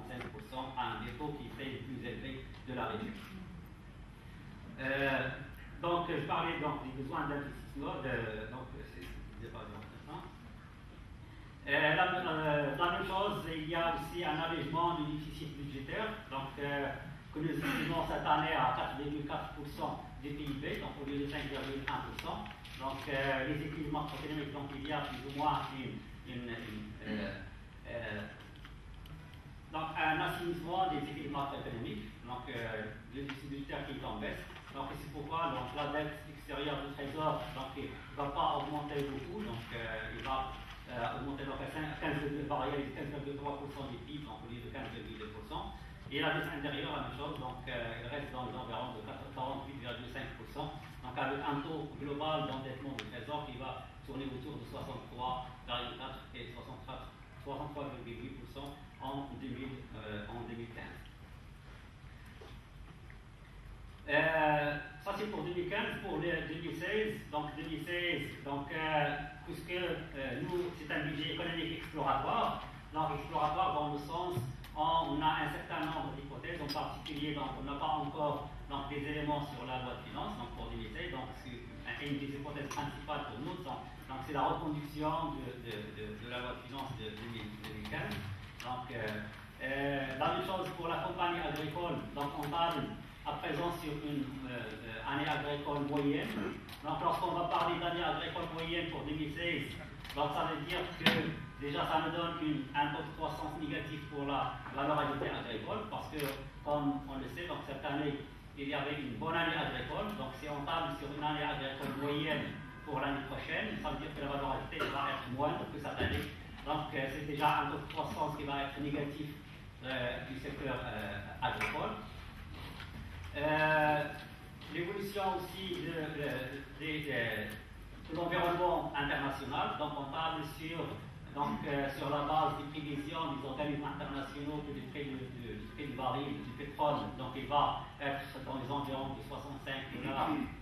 35% à un des taux qui serait le plus élevé de la région. Donc, je parlais donc des besoins d'investissement, donc c'est pas intéressant. La même chose, il y a aussi un allègement du déficit budgétaire, donc que nous estimons cette année à 4,4% du PIB, donc au lieu de 5,1%. Donc les équilibres macroéconomiques, donc il y a plus ou moins donc un assainissement des équilibres macroéconomiques, donc le déficit budgétaire qui est en baisse. Donc c'est pourquoi donc, la dette extérieure du Trésor ne va pas augmenter beaucoup, donc il va augmenter donc, à 15,3% du PIB, donc au lieu de 15,2%. Et la dette intérieure, la même chose, donc il reste dans les environs de 48,5%, donc avec un taux global d'endettement du Trésor qui va tourner autour de 63,4 et 63,8% en 2015. Ça c'est pour 2015, pour 2016. Donc 2016, puisque nous, c'est un budget économique exploratoire, donc exploratoire dans le sens où on a un certain nombre d'hypothèses, en particulier, donc on n'a pas encore donc, des éléments sur la loi de finances, donc pour 2016, donc c'est une des hypothèses principales pour nous, donc c'est la reconduction de la loi de finances de 2015. Donc la même chose pour la compagnie agricole, donc on parle à présent sur une année agricole moyenne. Donc lorsqu'on va parler d'année agricole moyenne pour 2016, donc ça veut dire que déjà ça nous donne un taux de croissance négatif pour la valeur ajoutée agricole, parce que comme on le sait, donc cette année il y avait une bonne année agricole, donc si on parle sur une année agricole moyenne pour l'année prochaine, ça veut dire que la valeur ajoutée va être moindre que cette année. Donc c'est déjà un taux de croissance qui va être négatif du secteur agricole. L'évolution aussi de l'environnement international, donc on parle sur la base des prévisions des organismes internationaux que le prix du baril du pétrole, donc il va être dans les environs de $65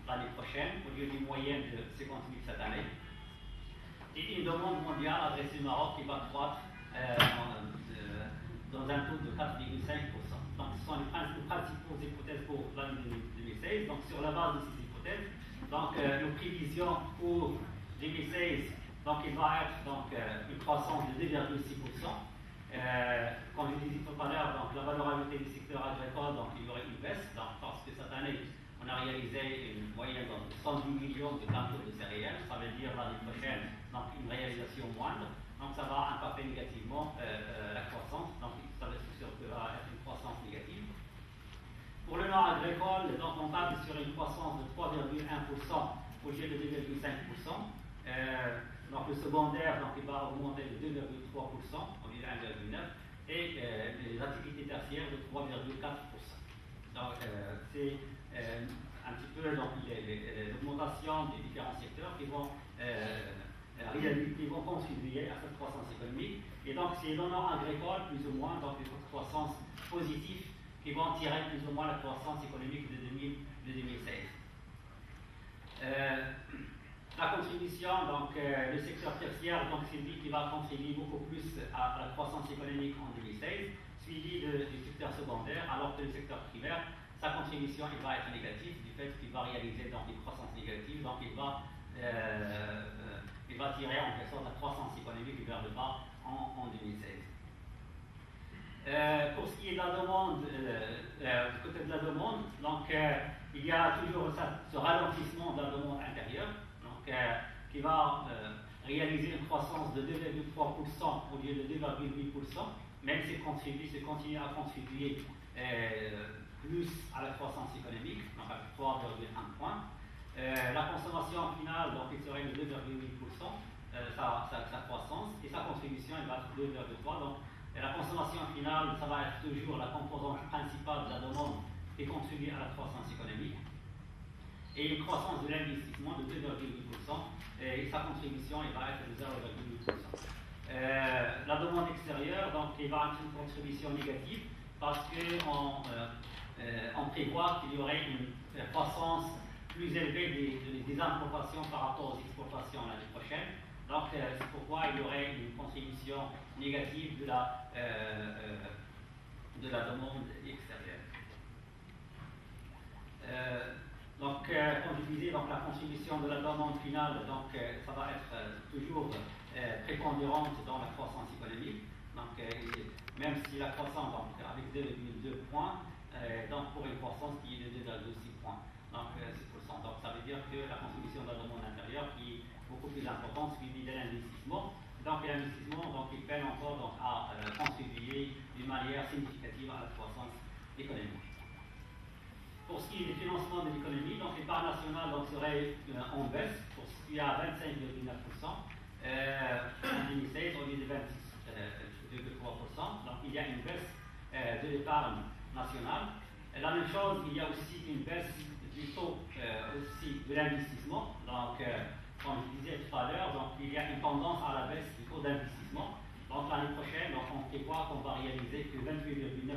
l'année prochaine, au lieu d'une moyenne de 58 cette année. Et une demande mondiale adressée au Maroc qui va croître dans un taux de 4,5%. Donc ce sont les principaux hypothèses pour l'année 2016. Donc sur la base de ces hypothèses, donc nos prévisions pour 2016, donc il va être une croissance de 2,6%. Comme je disais tout à l'heure, donc la valeur ajoutée du secteur agricole, donc il y aurait une baisse, donc, parce que cette année on a réalisé une moyenne de 110 millions de quintaux de céréales, ça veut dire l'année prochaine donc une réalisation moindre, donc ça va impacter négativement la croissance, donc ça va être une croissance négative. Pour le non agricole, donc on parle sur une croissance de 3,1% au lieu de 2,5%. Donc le secondaire, donc il va augmenter de 2,3% au lieu de 1,9%, et les activités tertiaires de 3,4%. Donc c'est un petit peu l'augmentation des différents secteurs qui vont contribuer à cette croissance économique. Et donc c'est les non agricoles plus ou moins, donc les croissances positives qui vont tirer plus ou moins la croissance économique de 2016. La contribution, donc le secteur tertiaire, donc c'est lui qui va contribuer beaucoup plus à la croissance économique en 2016, suivi du secteur secondaire, alors que le secteur primaire, sa contribution il va être négative du fait qu'il va réaliser donc une croissance négative, donc il va tirer en quelque sorte la croissance économique vers le bas en 2016. Pour ce qui est de la demande, du côté de la demande, donc il y a toujours ce ralentissement de la demande intérieure, donc qui va réaliser une croissance de 2,3% au lieu de 2,8%, même s'il continue à contribuer plus à la croissance économique, donc à 3,1 points. La consommation finale, donc il serait de 2,8%, sa croissance, et sa contribution elle va être 2,3%. Donc la consommation finale, ça va être toujours la composante principale de la demande qui contribue à la croissance économique. Et une croissance de l'investissement de 2,8%, et sa contribution elle va être de 0,8%. La demande extérieure, donc il va être une contribution négative parce qu'on prévoit qu'il y aurait une croissance plus élevée des importations par rapport aux exportations l'année prochaine. Donc c'est pourquoi il y aurait une contribution négative de de la demande extérieure. Comme je disais, donc, la contribution de la demande finale, donc, ça va être toujours prépondérante dans la croissance économique. Donc, même si la croissance, donc, avec 2,2 points, donc pour une croissance qui est de 2,6 points, donc 6%. Donc, ça veut dire que la contribution de la demande intérieure qui est beaucoup plus importante, suivie de l'investissement. Donc, l'investissement, donc, il peine encore donc, à contribuer d'une manière significative à la croissance économique. Pour ce qui est du financement de l'économie, donc l'épargne nationale donc, serait en baisse, pour ce qui est à 25,9%, en 2016 au lieu de 26,3%. Donc il y a une baisse de l'épargne nationale. La même chose, il y a aussi une baisse du taux aussi de l'investissement. Donc, comme je disais tout à l'heure, donc il y a une tendance à la baisse du taux d'investissement. Donc l'année prochaine, donc, on prévoit qu'on va réaliser que 28,9%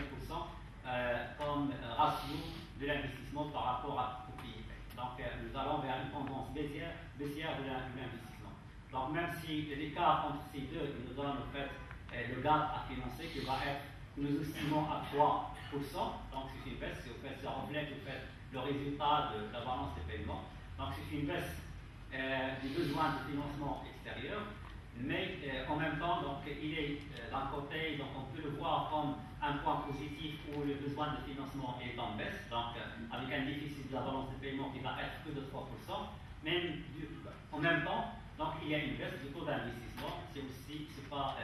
comme ratio de l'investissement par rapport au PIB. Donc nous allons vers une tendance baissière de l'investissement. Donc même si l'écart entre ces deux nous donne en fait le gap à financer qui va être, nous estimons à 3%, donc c'est une baisse, en fait, ça reflète en fait, le résultat de la balance des paiements. Donc c'est une baisse des besoins de financement extérieur, mais en même temps, donc, il est d'un côté, donc on peut le voir comme un point positif où le besoin de financement est en baisse, donc avec un déficit de la balance de paiement qui va être que de 3%, mais en même temps, donc, il y a une baisse du taux d'investissement. C'est pas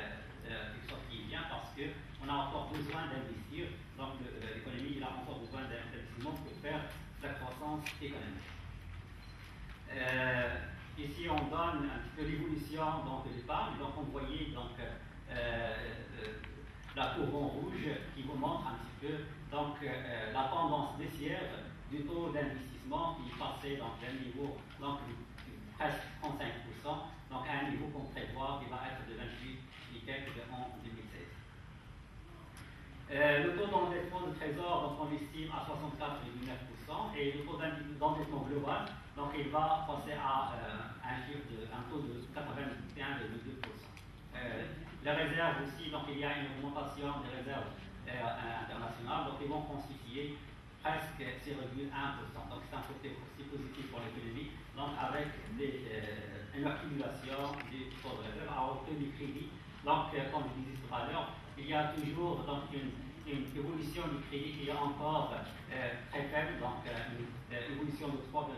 quelque chose qui est bien parce qu'on a encore besoin d'investir, donc l'économie a encore besoin d'investissement pour faire la croissance économique. Ici, on donne un petit peu l'évolution de l'épargne. Donc, on voyait donc, la courbe en rouge qui vous montre un petit peu donc, la tendance baissière du taux d'investissement qui passait d'un niveau donc, presque 35%, donc à un niveau qu'on prévoit qui va être de 28 et quelques en 2016. Le taux d'endettement de trésor, donc on l'estime à 64,9% et le taux d'endettement global, donc il va passer à un taux de 81,2%. Les réserves aussi, donc il y a une augmentation des réserves internationales, donc ils vont constituer presque 0,1%. Donc c'est un côté aussi positif pour l'économie, donc avec une accumulation des taux de réserve à hauteur du crédit. Donc, comme je disais tout à l'heure, il y a toujours donc, une évolution du crédit qui est encore très faible, donc une évolution de 3,4%.